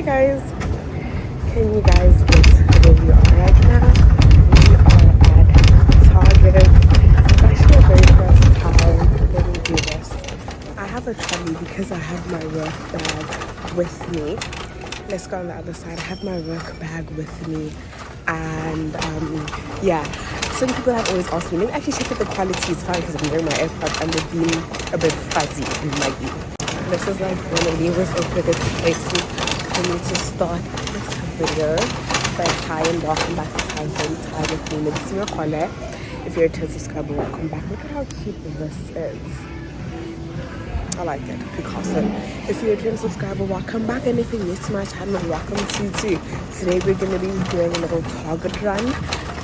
Hi guys, can you guys guess where we are right now? We are at Target. It's actually a very first time when we do this. I have a trolley because I have my work bag with me. Let's go on the other side. I have my work bag with me, and yeah, some people have always asked me, let me actually check if the quality is fine because I'm wearing my AirPods and they've been a bit fuzzy in my ear. This is like one of the most awkward places for me to start this video. But hi and welcome back to Time with me. It's your collar. If you're a 10 subscriber, welcome back. Look at how cute this is. I like it, Picasso. If you're a 10 subscriber, welcome back. And if you're new to my channel, welcome to you too. Today we're going to be doing a little Target run.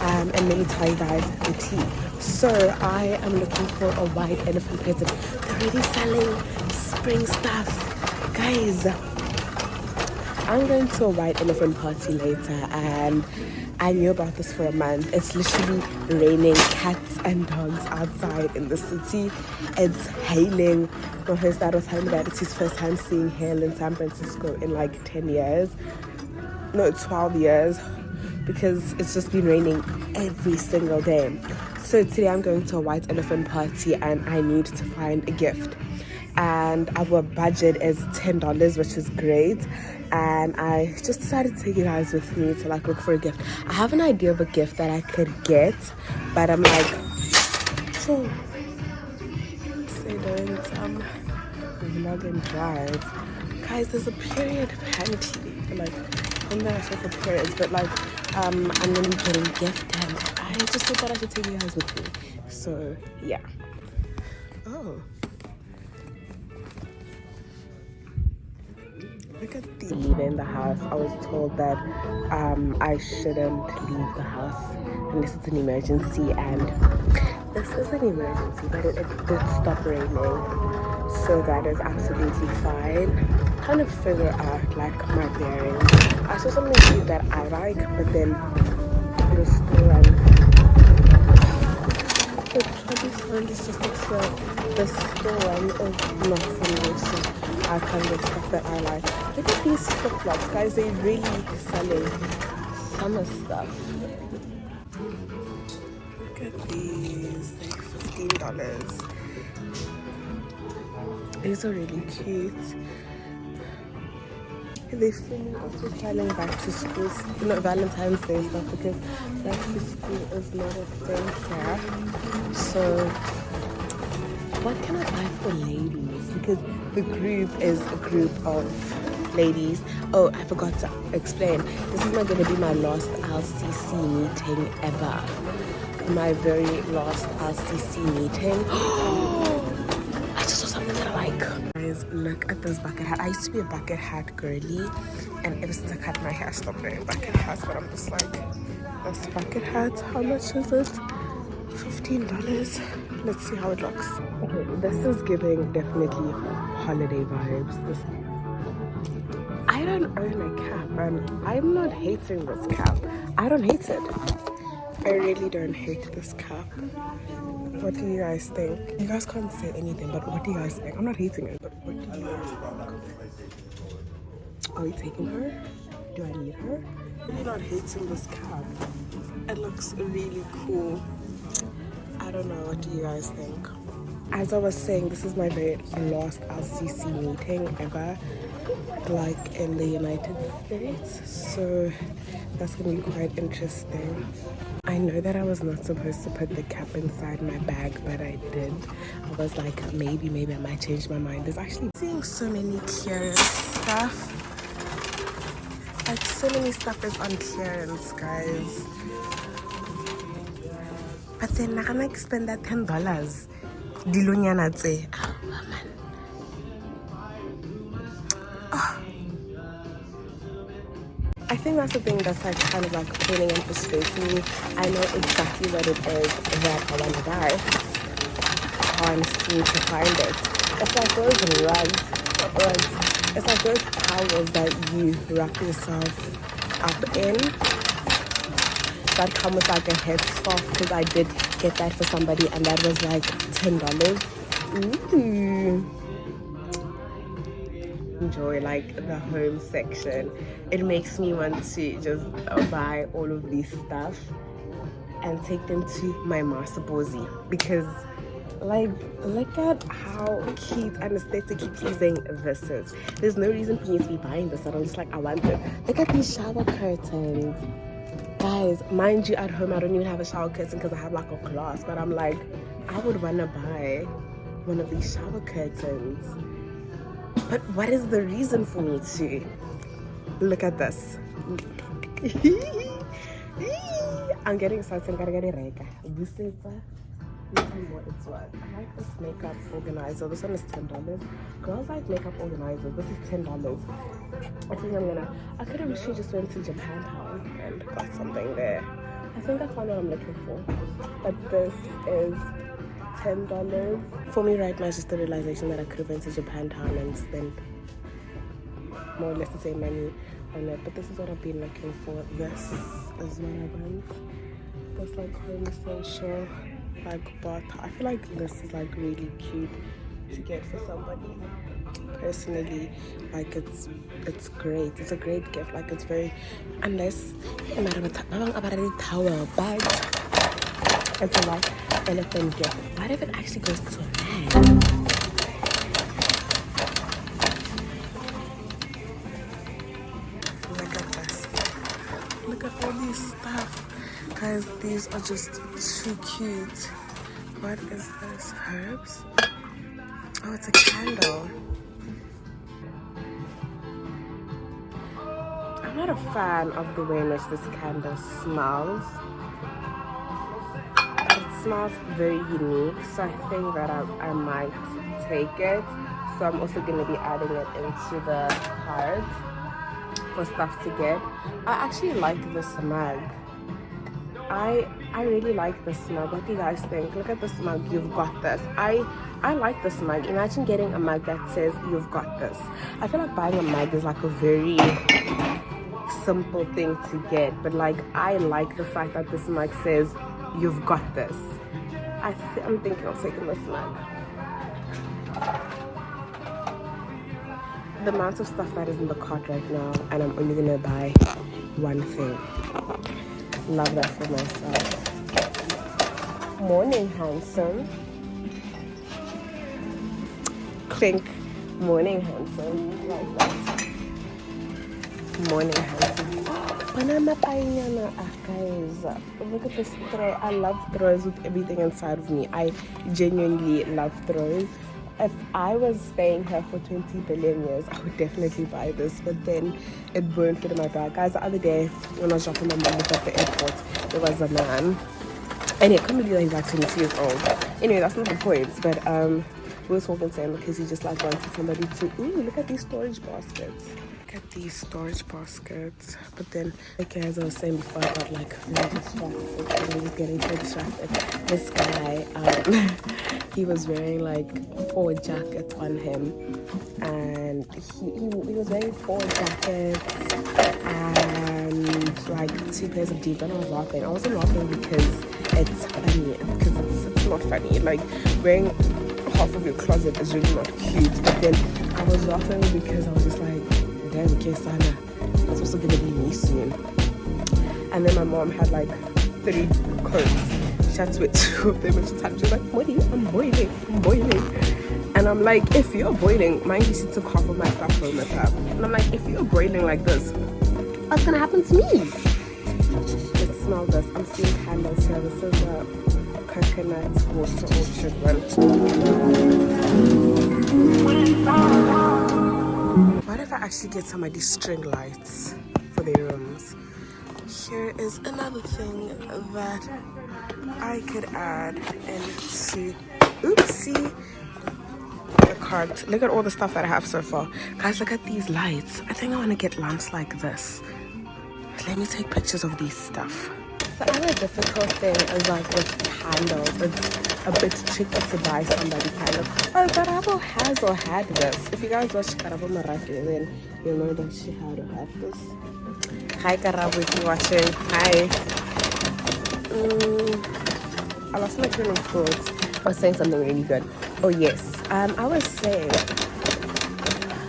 And let me tell you guys the tea. So I am looking for a white elephant present. They're already selling spring stuff. Guys, I'm going to a white elephant party later and I knew about this for a month. It's literally raining cats and dogs outside in the city. It's hailing. My first dad was telling me that it's his first time seeing hail in San Francisco in like 10 years. No, 12 years. Because it's just been raining every single day. So today I'm going to a white elephant party and I need to find a gift. And our budget is $10, which is great. And I just decided to take you guys with me to like look for a gift. I have an idea of a gift that I could get, but I'm like, sure. Say don't vlog and drive. Guys, there's a period panty. Like, I'm not sure for periods, but like I'm gonna be getting a gift and I just thought I should take you guys with me. So yeah. Oh. Look at the leaving the house. I was told that I shouldn't leave the house unless it's an emergency, and this is an emergency, but it did stop raining, so that is absolutely fine. Trying to figure out like my bearings. I saw something cute that I like, but then the store the trolley stand is just like so. The store is not for me, so I can't get stuff that I like. Look at these flip-flops, guys. They're really selling summer stuff. Look at these. They're $15. These are really cute. They're filming also selling back to school, not Valentine's Day stuff, because back to school is not a thing here. So what can I buy for ladies? Because the group is a group of ladies. Oh, I forgot to explain. This is not going to be my last LCC meeting ever. My very last LCC meeting. I just saw something that I like. Guys, look at this bucket hat. I used to be a bucket hat girly, and ever since I cut my hair, I stopped wearing bucket hats. But I'm just like, this bucket hat, how much is it? $15. Let's see how it looks. Okay, this is giving definitely holiday vibes. This, I don't own a cap, and I'm not hating this cap. I don't hate it. I really don't hate this cap. What do you guys think? You guys can't say anything, but what do you guys think? I'm not hating it, but what do you guys think? Are we taking her? Do I need her? I'm really not hating this cap. It looks really cool. I don't know, what do you guys think? As I was saying, this is my very last LCC meeting ever, like in the United States, so that's gonna be quite interesting. I know that I was not supposed to put the cap inside my bag, but I did. I was like, maybe I might change my mind. There's actually seeing so many clearance stuff. Like, so many stuff is on clearance, guys. But then I'm like spend that $10. Dilunyana tse. Oh man. Oh. I think that's the thing that's like kind of like paining and frustrating me. I know exactly what it is that I want to buy. I can't seem to find it. It's like those rugs. It's like those towels that you wrap yourself up in. That come with like a headscarf, because I did get that for somebody and that was like $10. Ooh. enjoy like the home section. It makes me want to just buy all of these stuff and take them to my master bozy, because like look at how cute and aesthetically pleasing this is. There's no reason for me to be buying this, and I'm just like, I want it. Look at these shower curtains, guys. Mind you, at home I don't even have a shower curtain because I have like a glass, but I'm like, I would want to buy one of these shower curtains. But what is the reason for me to? Look at this. I'm getting excited. I'm gonna get it right. What it's what. I like this makeup organizer. This one is $10. Girls like makeup organizers. This is $10. I think I could have actually just went to Japantown and got something there. I think I found what I'm looking for. But this is $10. For me right now, it's just the realization that I could have went to Japantown and spent more or less the same money on it. But this is what I've been looking for. This is what I want. This like home essential like bath. I feel like this is like really cute to get for somebody. Personally, like it's great. It's a great gift. Like it's very, unless towel, but it's a like elephant gift. What if it actually goes to a bag? Look at this. Look at all these stuff. Guys, these are just too cute. What is this? Herbs? Oh, it's a candle. I'm not a fan of the way in which this candle smells. It smells very unique, so I think that I might take it. So I'm also going to be adding it into the cart for stuff to get. I actually like this mug. I really like this mug. What do you guys think? Look at this mug. You've got this. I like this mug. Imagine getting a mug that says you've got this. I feel like buying a mug is like a very simple thing to get, but like I like the fact that this mug says you've got this. I'm thinking of taking this mug. The amount of stuff that is in the cart right now, and I'm only gonna buy one thing. Love that for myself. Morning, handsome. Clink. Morning, handsome. Like that. Morning, handsome. Guys, look at this throw. I love throws with everything inside of me. I genuinely love throws. If I was staying here for 20 billion years, I would definitely buy this, but then it won't fit in my bag. Guys, the other day when I was dropping my mom at the airport, there was a man, and I couldn't believe that he's like 22 years old. Anyway, that's not the point, but we were talking to him because he just like wanted somebody to, ooh, look at these storage baskets. Look at these storage baskets. But then, like as I was saying before about like really distracted, I'm just getting so distracted. This guy, he was wearing like 4 jackets on him, and he was wearing 4 jackets and like 2 pairs of jeans, and I was laughing. I wasn't laughing because it's funny, because it's not funny. Like wearing half of your closet is really not cute, but then I was laughing because I was just like, damn, Kesana, it's also gonna be me soon. And then my mom had like 3 coats. She had to wear 2 of them, and she was like, Modi, I'm boiling. And I'm like, if you're boiling, mind you, she took half of my stuff home with her. And I'm like, if you're boiling like this, what's gonna happen to me? Let's smell this. I'm seeing candles here. This is a coconut water orchard one. What if I actually get some of these string lights for their rooms? Here is another thing that I could add into, oopsie, the cart. Look at all the stuff that I have so far. Guys, look at these lights. I think I want to get lamps like this. Let me take pictures of these stuff. The other difficult thing is like with candles, it's a bit tricky to buy somebody candles. Oh, Karabo has or had this. If you guys watch Karabo Marathi, then you know that she had or had this. Hi Karabo, if you're watching. Hi. I lost my train of thought. I was saying something really good. Oh yes. I was saying.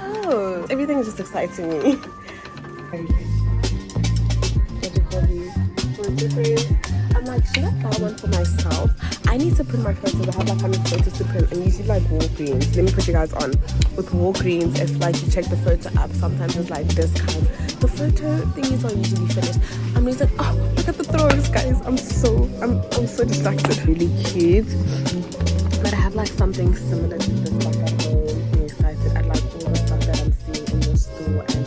Oh. everything is just exciting me. What do you call these? Photo frames. I'm like, should I buy one for myself? I need to print my photos. I have like 100 photos to print, and usually like Walgreens. Let me put you guys on. With Walgreens, if like you check the photo up, sometimes it's like discount. The photo thingies are usually finished. I'm using, oh, look at the throws, guys. I'm so distracted. Really cute. But I have like something similar to this like at home. I'm excited. I like all the stuff that I'm seeing in the store, and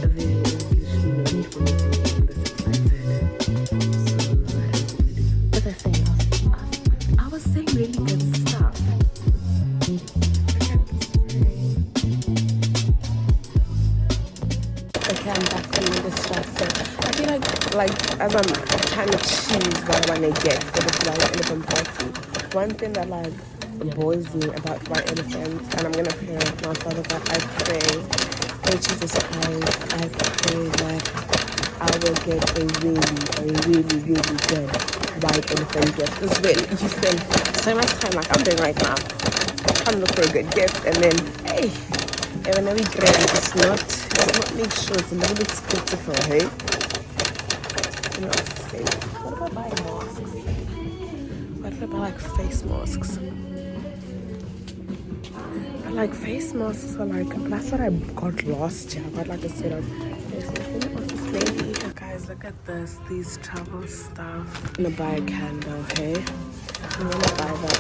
there is literally no need for me to be this excited. So I was saying really good stuff. Okay, I'm back being distracted. I feel like as I'm trying to choose what I want to get for this white elephant party, one thing that like bores me about white elephants, and I'm gonna pray my father that I pray, oh Jesus Christ, I pray that I will get a really good white elephant gift. This is when you spend so much time like I'm doing right now, trying to look for a good gift, and then hey, even though we pray, it's not make sure it's a little bit skeptical, hey? You know what to say. What about buying masks? What about like face masks? But like face masks are like, that's what I got last year. I got like a set of face masks. Let me ask this lady. Guys, look at this. These travel stuff. I'm gonna buy a candle, hey? I'm gonna buy that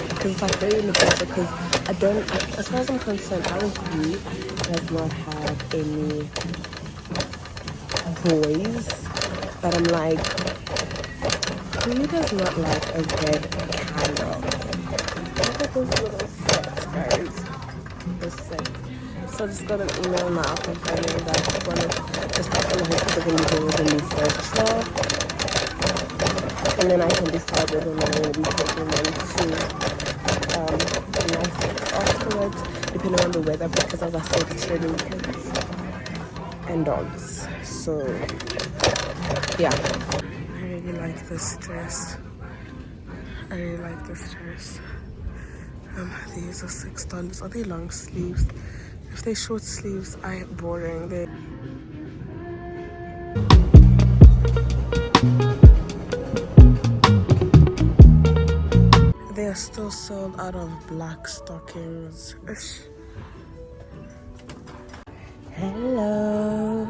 because it's like very limited, because I don't, as far as I'm concerned, our group does not have any boys, but I'm like, who does not like a red candle? Look at those little sets, guys. This set. So I just got an email now confirming that one of the stuff on the hook is going to be doing the new furniture, and then I can decide whether or not I'm going to be taking them to nice afterwards, depending on the weather, because as I said, it's raining kids and dogs. So yeah, I really like this dress. These are $6. Are they long sleeves? If they're short sleeves, I boring. They are still sold out of black stockings. Hello.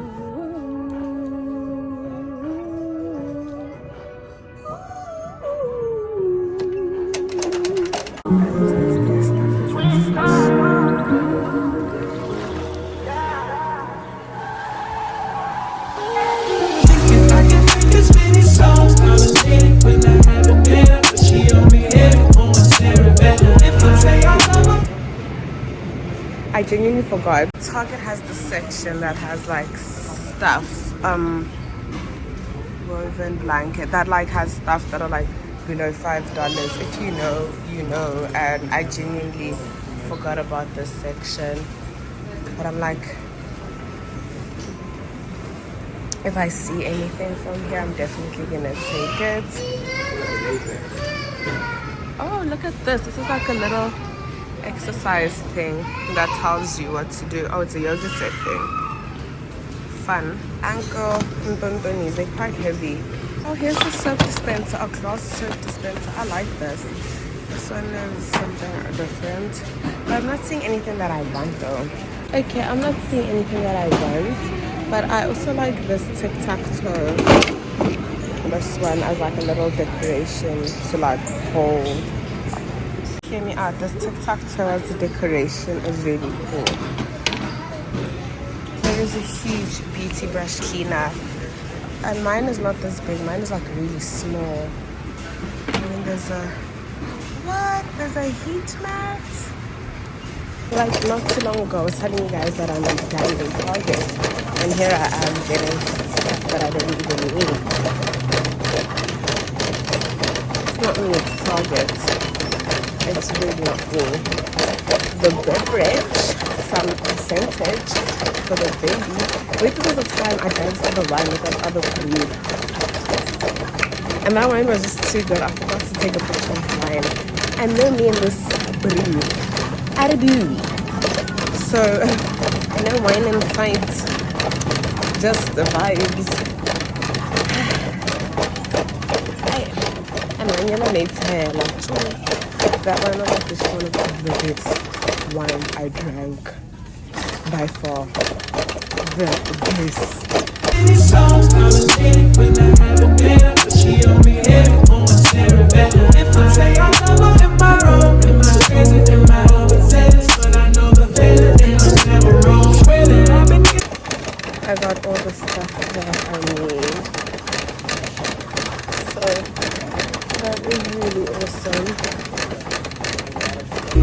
I genuinely forgot. Target has the section that has like stuff, woven blanket that like has stuff that are like below $5. If you know, you know. And I genuinely forgot about this section, but I'm like, if I see anything from here, I'm definitely gonna take it. Oh, look at this. This is like a little exercise thing that tells you what to do. Oh, it's a yoga set thing. Fun. Ankle ntontonis, they're quite heavy. Oh, here's the soap dispenser, a glass soap dispenser. I like this. This one is something different, but I'm not seeing anything that I want though. Okay, I'm not seeing anything that I want, but I also like this tic-tac-toe. This one as like a little decoration to like hold. Hear me out, this tic-tac-toe as a decoration is really cool. There is a huge beauty brush cleaner, and mine is not this big, mine is like really small. And then there's a heat mat. Like not too long ago I was telling you guys that I'm planning in Target, and here I am getting stuff that I don't even need. It's not me, it's Target. It's really not me. The beverage, some percentage for the baby. Wait, this was the time I danced on the wine with that other food. And that wine was just too good. I forgot to take a picture of mine. And then me and this brew. Arabu. So, no wine in sight, just the vibes. And I'm gonna make hair like that one was actually one of the best wine I drank by far. The best. Any songs I was getting when I had a better, but she on me heavy on Sarah better. If I say I love her in my room, in my crazy, in my overzealous, but I know the feeling and I'm never wrong. Swear that I've been I got all the stuff that I need. So that is really awesome.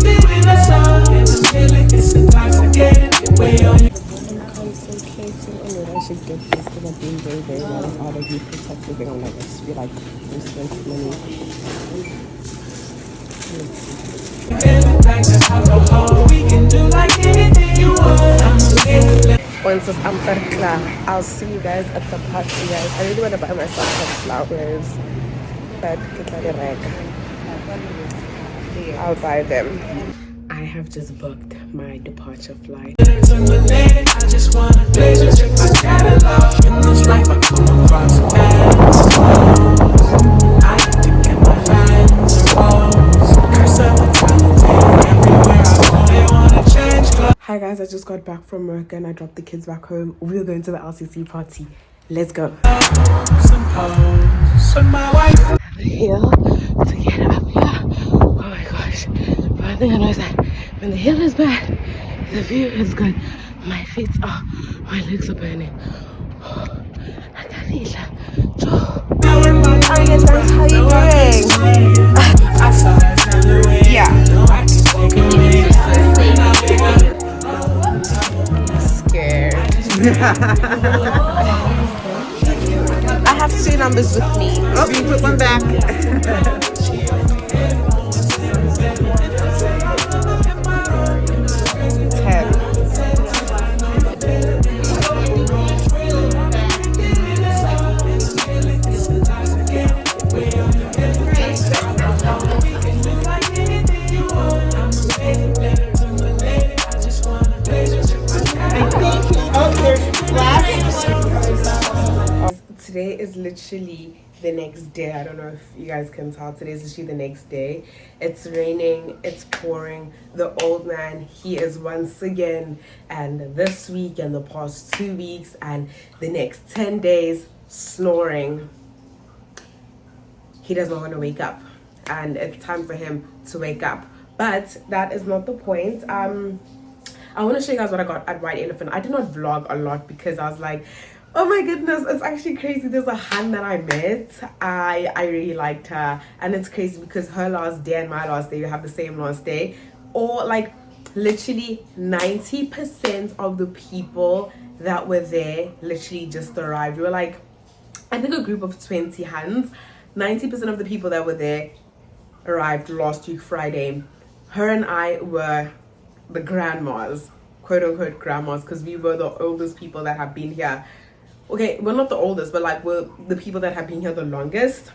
feeling a song and the feeling is intoxicating. Way on you. I'm concentrating on it. I should get this because I've been very, very well out of you protected. They're gonna just be like, we spent money. Like the alcohol, we can do like anything you want. I'm so Once it's Aupair klaar, I'll see you guys at the party, guys. I really want to buy myself some flowers, but I'll buy them. I have just booked my departure flight. I just wanna pleasure, check my catalog. In this life I come across paths. I to get my fans and walls. Curse of mentality. Everywhere I go, they wanna change clothes. Hi guys, I just got back from work and I dropped the kids back home. We're going to the LCC party. Let's go. So my wife The hill to get up here. Oh my gosh. One thing I know is that when the hill is bad, the view is good. My feet are, my legs are burning. I can't feel it. now in my How you doing? I saw that silhouette. Yeah. I can take it Scared. I have two numbers with me. Oh, you put one back. 10. Oh, there's glass. Today is literally the next day. I don't know if you guys can tell. Today is literally the next day. It's raining, it's pouring. The old man, he is once again, and this week and the past 2 weeks and the next 10 days snoring. He does not want to wake up, and it's time for him to wake up. But that is not the point. I want to show you guys what I got at White Elephant. I did not vlog a lot because I was like, oh my goodness, it's actually crazy. There's a Han that I met. I really liked her, and it's crazy because her last day and my last day, we have the same last day. Or like literally 90% of the people that were there literally just arrived. We were like, I think a group of 20 Hans. 90% of the people that were there arrived last week Friday. Her and I were the grandmas, quote unquote grandmas, because we were the oldest people that have been here. Okay, we're not the oldest, but like we're the people that have been here the longest.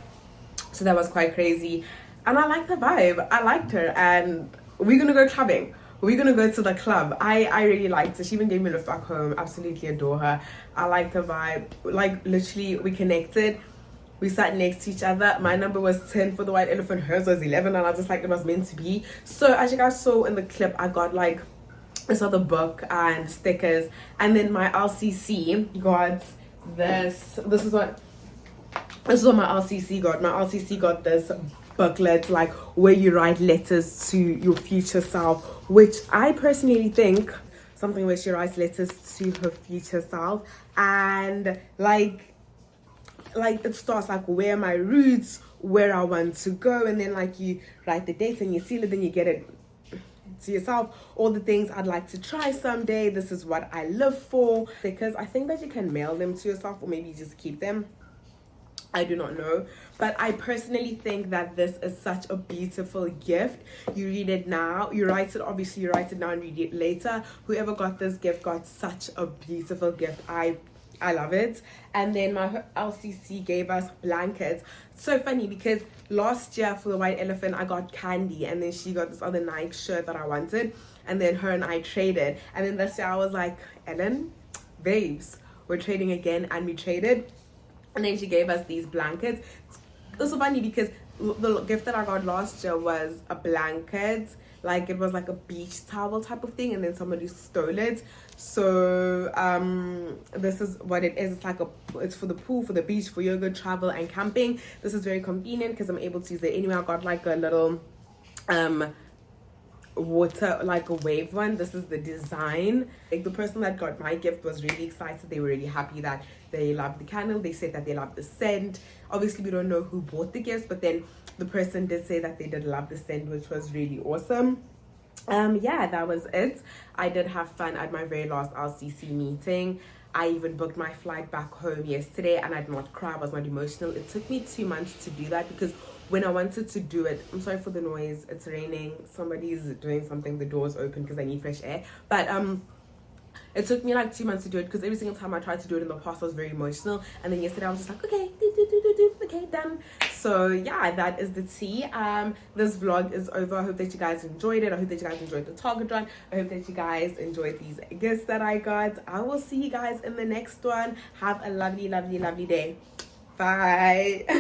So that was quite crazy, and I liked the vibe. I liked her, and we're gonna go clubbing. We're gonna go to the club. I really liked her. She even gave me a lift back home. Absolutely adore her. I liked the vibe. Like literally, we connected. We sat next to each other. My number was 10 for the White Elephant. Hers was 11, and I just like it was meant to be. So as you guys saw in the clip, I got like this other book and stickers, and then my LCC got this. This is what my LCC got. My LCC got this booklet, like where you write letters to your future self, which I personally think something where she writes letters to her future self, and like it starts like where my roots, where I want to go, and then like you write the dates and you seal it, then you get it to yourself. All the things I'd like to try someday. This is what I live for, because I think that you can mail them to yourself, or maybe just keep them. I do not know, but I personally think that this is such a beautiful gift. You read it now, you write it, obviously you write it now and read it later. Whoever got this gift got such a beautiful gift. I love it. And then my LCC gave us blankets. So funny because last year for the white elephant I got candy, and then she got this other Nike shirt that I wanted, and then her and I traded. And then this year I was like, Ellen, babes, we're trading again, and we traded. And then she gave us these blankets. It was so funny because the gift that I got last year was a blanket, like it was like a beach towel type of thing, and then somebody stole it. So this is what it is. It's like it's for the pool, for the beach, for yoga, travel, and camping. This is very convenient because I'm able to use it anywhere. I got like a little water, like a wave one. This is the design. Like the person that got my gift was really excited. They were really happy that they loved the candle. They said that they loved the scent. Obviously we don't know who bought the gifts, but then the person did say that they did love the scent, which was really awesome. Yeah, that was it. I did have fun at my very last LCC meeting. I even booked my flight back home yesterday, and I did not cry. I was not emotional. It took me 2 months to do that because when I wanted to do it, I'm sorry for the noise, it's raining, somebody's doing something, the door's open because I need fresh air. But it took me like 2 months to do it because every single time I tried to do it in the past I was very emotional, and then yesterday I was just like, okay, okay, done. So yeah, that is the tea. This vlog is over. I hope that you guys enjoyed it. I hope that you guys enjoyed the Target run. I hope that you guys enjoyed these gifts that I got. I will see you guys in the next one. Have a lovely day. Bye.